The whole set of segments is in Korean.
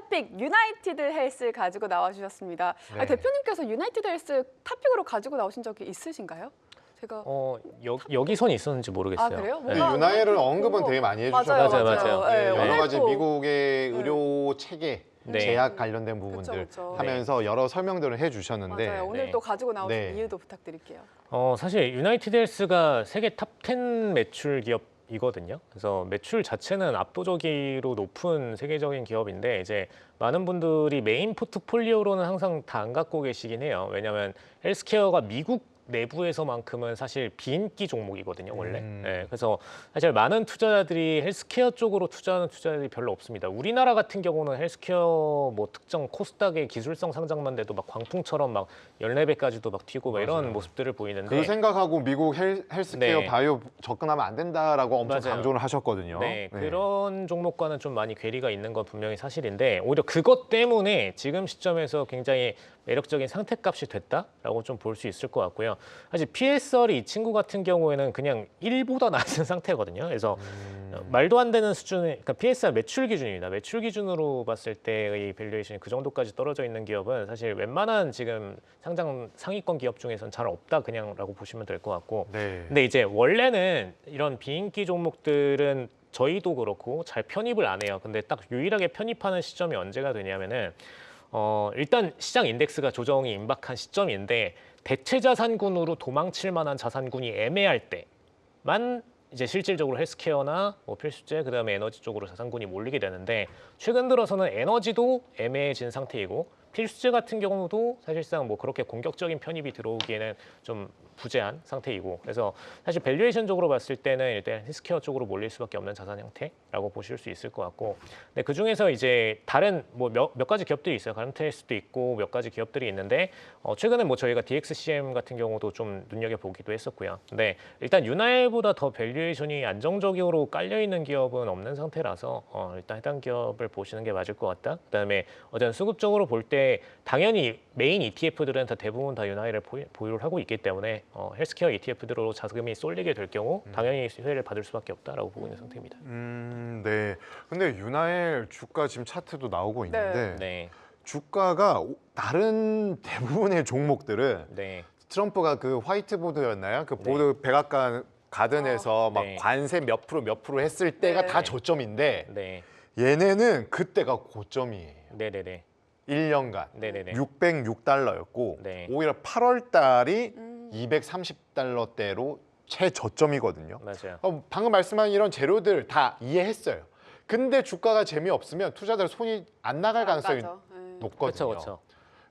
탑픽 유나이티드 헬스 가지고 나와주셨습니다. 네. 대표님께서 유나이티드 헬스 탑픽으로 가지고 나오신 적이 있으신가요? 제가 여기선 있었는지 모르겠어요. 아 그래요? 근데 뭔가 유나이를 언급은 되게 많이 해주셔가지고 맞아요. 네, 여러 오늘 가지 또- 미국의 의료 체계, 네. 제약 관련된 부분들 그쵸. 하면서 여러 설명들을 해주셨는데 맞아요. 오늘 네. 또 가지고 나오신 네. 이유도 부탁드릴게요. 사실 유나이티드 헬스가 세계 탑 10 매출 기업이거든요. 그래서 매출 자체는 압도적으로 높은 세계적인 기업인데 이제 많은 분들이 메인 포트폴리오로는 항상 다 안 갖고 계시긴 해요. 왜냐하면 헬스케어가 미국 내부에서만큼은 사실 비인기 종목이거든요, 원래. 네, 그래서 사실 많은 투자자들이 헬스케어 쪽으로 투자하는 투자자들이 별로 없습니다. 우리나라 같은 경우는 헬스케어 뭐 특정 코스닥의 기술성 상장만 돼도 막 광풍처럼 막 14배까지도 막 튀고 막 이런 맞아요. 모습들을 보이는데 그 생각하고 미국 헬스케어 네. 바이오 접근하면 안 된다라고 엄청 맞아요. 강조를 하셨거든요. 네, 그런 종목과는 좀 많이 괴리가 있는 건 분명히 사실인데 오히려 그것 때문에 지금 시점에서 굉장히 매력적인 상태값이 됐다라고 좀 볼 수 있을 것 같고요. 사실 PSR이 이 친구 같은 경우에는 그냥 1보다 낮은 상태거든요. 그래서 말도 안 되는 수준의 그러니까 PSR 매출 기준입니다. 매출 기준으로 봤을 때의 밸류에이션이 그 정도까지 떨어져 있는 기업은 사실 웬만한 지금 상장 상위권 기업 중에서는 잘 없다 그냥라고 보시면 될 것 같고. 네. 근데 이제 원래는 이런 비인기 종목들은 저희도 그렇고 잘 편입을 안 해요. 근데 딱 유일하게 편입하는 시점이 언제가 되냐면은 일단 시장 인덱스가 조정이 임박한 시점인데 대체 자산군으로 도망칠 만한 자산군이 애매할 때만 이제 실질적으로 헬스케어나 뭐 필수제 그다음에 에너지 쪽으로 자산군이 몰리게 되는데 최근 들어서는 에너지도 애매해진 상태이고 필수제 같은 경우도 사실상 뭐 그렇게 공격적인 편입이 들어오기에는 좀 부재한 상태이고 그래서 사실 밸류에이션적으로 봤을 때는 일단 헬스케어 쪽으로 몰릴 수밖에 없는 자산 형태라고 보실 수 있을 것 같고 근데 그 중에서 이제 다른 뭐 몇 가지 기업들이 있어요. 가르테일스도 있고 몇 가지 기업들이 있는데 최근에 뭐 저희가 DXCM 같은 경우도 좀 눈여겨보기도 했었고요. 근데 일단 유나일보다 더 밸류에이션이 안정적으로 깔려있는 기업은 없는 상태라서 일단 해당 기업을 보시는 게 맞을 것 같다. 그다음에 어쨌든 수급적으로 볼 때 당연히 메인 ETF들은 다 대부분 다 유나일을 보유를 하고 있기 때문에 헬스케어 ETF들로 자금이 쏠리게 될 경우 당연히 수혜를 받을 수밖에 없다라고 보고 있는 상태입니다. 네. 근데 유나엘 주가 지금 차트도 나오고 있는데 네, 주가가 다른 대부분의 종목들은 네, 트럼프가 그 화이트보드였나요? 그 보드 백악관 가든에서 막 네. 관세 몇 프로 했을 때가 네. 다 저점인데 네, 얘네는 그때가 고점이에요. 네, 네, 네, 1년간 네, 네, 네. 606달러였고 네. 오히려 8월 달이 230달러대로 최저점이거든요. 맞아요. 방금 말씀한 이런 재료들 다 이해했어요. 근데 주가가 재미없으면 투자자들 손이 안 나갈 가능성이 네. 높거든요. 그렇죠.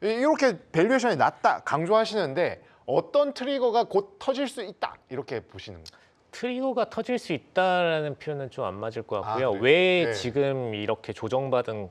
이렇게 밸류에이션이 낮다 강조하시는데 어떤 트리거가 곧 터질 수 있다 이렇게 보시는 거예요. 트리거가 터질 수 있다라는 표현은 좀 안 맞을 것 같고요. 그래요? 왜 네. 지금 이렇게 조정받은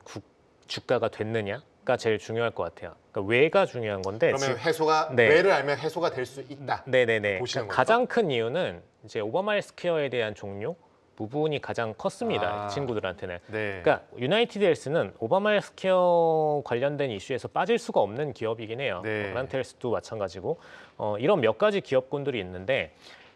주가가 됐느냐가 제일 중요할 것 같아요. 그러니까 왜가 중요한 건데 그러면 해소가 네. 왜를 알면 해소가 될 수 있다. 네네네. 보시는 그러니까 가장 큰 이유는 이제 오바마 헬스케어에 대한 종료 부분이 가장 컸습니다. 아. 이 친구들한테는. 네. 그러니까 유나이티드 헬스는 오바마 헬스케어 관련된 이슈에서 빠질 수가 없는 기업이긴 해요. 네. 그란트 헬스도 마찬가지고 이런 몇 가지 기업군들이 있는데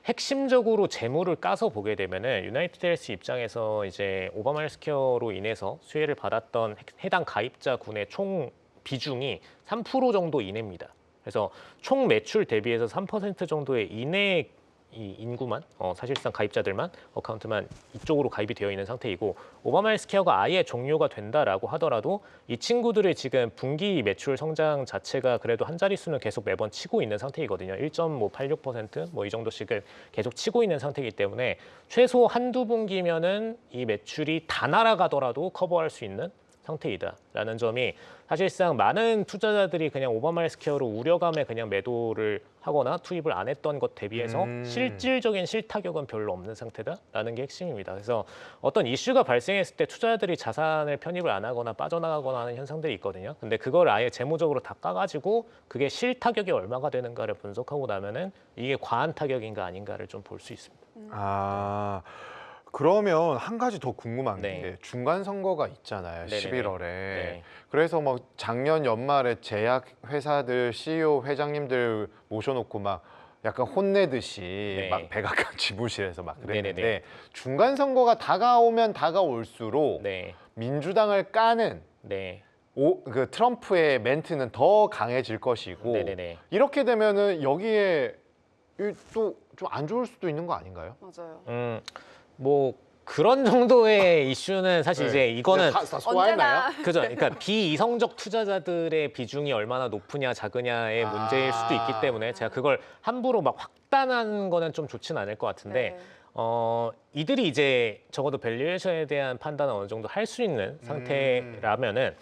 핵심적으로 재무를 까서 보게 되면은 유나이티드 헬스 입장에서 이제 오바마 헬스케어로 인해서 수혜를 받았던 해당 가입자군의 총 비중이 3% 정도 이내입니다. 그래서 총 매출 대비해서 3% 정도의 이내 이 인구만 사실상 가입자들만 어카운트만 이쪽으로 가입이 되어 있는 상태이고 오바마 헬스케어가 아예 종료가 된다라고 하더라도 이 친구들의 지금 분기 매출 성장 자체가 그래도 한 자릿수는 계속 매번 치고 있는 상태이거든요. 1.86% 뭐 이 정도씩을 계속 치고 있는 상태이기 때문에 최소 한두 분기면은 이 매출이 다 날아가더라도 커버할 수 있는 상태이다라는 점이 사실상 많은 투자자들이 그냥 오바마 헬스케어로 우려감에 그냥 매도를 하거나 투입을 안 했던 것 대비해서 실질적인 실타격은 별로 없는 상태다라는 게 핵심입니다. 그래서 어떤 이슈가 발생했을 때 투자자들이 자산을 편입을 안 하거나 빠져나가거나 하는 현상들이 있거든요. 근데 그걸 아예 재무적으로 다 까가지고 그게 실타격이 얼마가 되는가를 분석하고 나면은 이게 과한 타격인가 아닌가를 좀 볼 수 있습니다. 그러면 한 가지 더 궁금한 네. 게 중간 선거가 있잖아요. 네네네. 11월에. 네. 그래서 뭐 작년 연말에 제약 회사들 CEO 회장님들 모셔놓고 막 약간 혼내듯이 네. 막 백악관 지부실에서 막 그랬는데 네네네. 중간 선거가 다가오면 다가올수록 네. 민주당을 까는 네. 그 트럼프의 멘트는 더 강해질 것이고 네네네. 이렇게 되면은 여기에 또 좀 안 좋을 수도 있는 거 아닌가요? 맞아요. 뭐 그런 정도의 이슈는 사실 네. 이제 이거는 다 소화했나요? 언제나 그죠. 그러니까 비이성적 투자자들의 비중이 얼마나 높으냐 작으냐의 문제일 수도 있기 때문에 제가 그걸 함부로 막 확단하는 거는 좀 좋지는 않을 것 같은데 네. 이들이 이제 적어도 밸류에이션에 대한 판단을 어느 정도 할 수 있는 상태라면은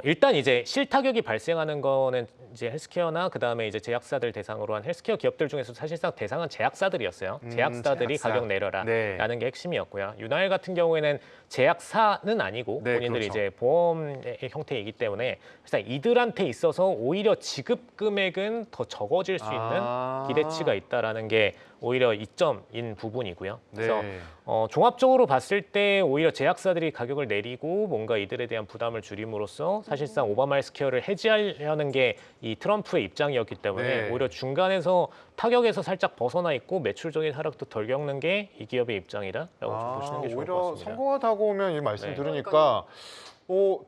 일단 이제 실타격이 발생하는 거는 이제 헬스케어나 그다음에 이제 제약사들 대상으로 한 헬스케어 기업들 중에서 사실상 대상은 제약사들이었어요. 제약사들이 제약사. 가격 내려라라는 네. 게 핵심이었고요. 유나일 같은 경우에는 제약사는 아니고 네, 본인들이 그렇죠. 이제 보험의 형태이기 때문에 사실 이들한테 있어서 오히려 지급 금액은 더 적어질 수 있는 기대치가 있다라는 게 오히려 이점인 부분이고요. 그래서 네. 종합적으로 봤을 때 오히려 제약사들이 가격을 내리고 뭔가 이들에 대한 부담을 줄임으로써 사실상 오바마 헬스케어를 해지하려는 게 이 트럼프의 입장이었기 때문에 네. 오히려 중간에서 타격에서 살짝 벗어나 있고 매출적인 하락도 덜 겪는 게 이 기업의 입장이다라고 좀 보시는 게 좋을 것 오히려 같습니다. 성공하다고 오면 이 말씀 네. 들으니까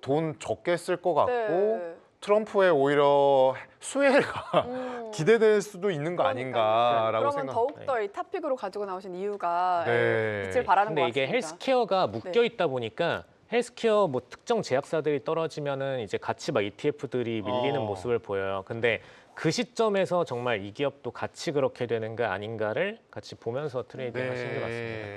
돈 적게 쓸 것 같고 네. 트럼프의 오히려 수혜가 기대될 수도 있는 거 그러니까요. 아닌가라고 그러면 생각. 더욱더 이 탑픽으로 가지고 나오신 이유가 네. 빛을 발하는 것 근데 같습니다. 이게 헬스케어가 묶여 있다 보니까 헬스케어 뭐 특정 제약사들이 떨어지면은 이제 같이 막 ETF들이 밀리는 모습을 보여요. 근데 그 시점에서 정말 이 기업도 같이 그렇게 되는가 아닌가를 같이 보면서 트레이딩 하시는 게 맞습니다.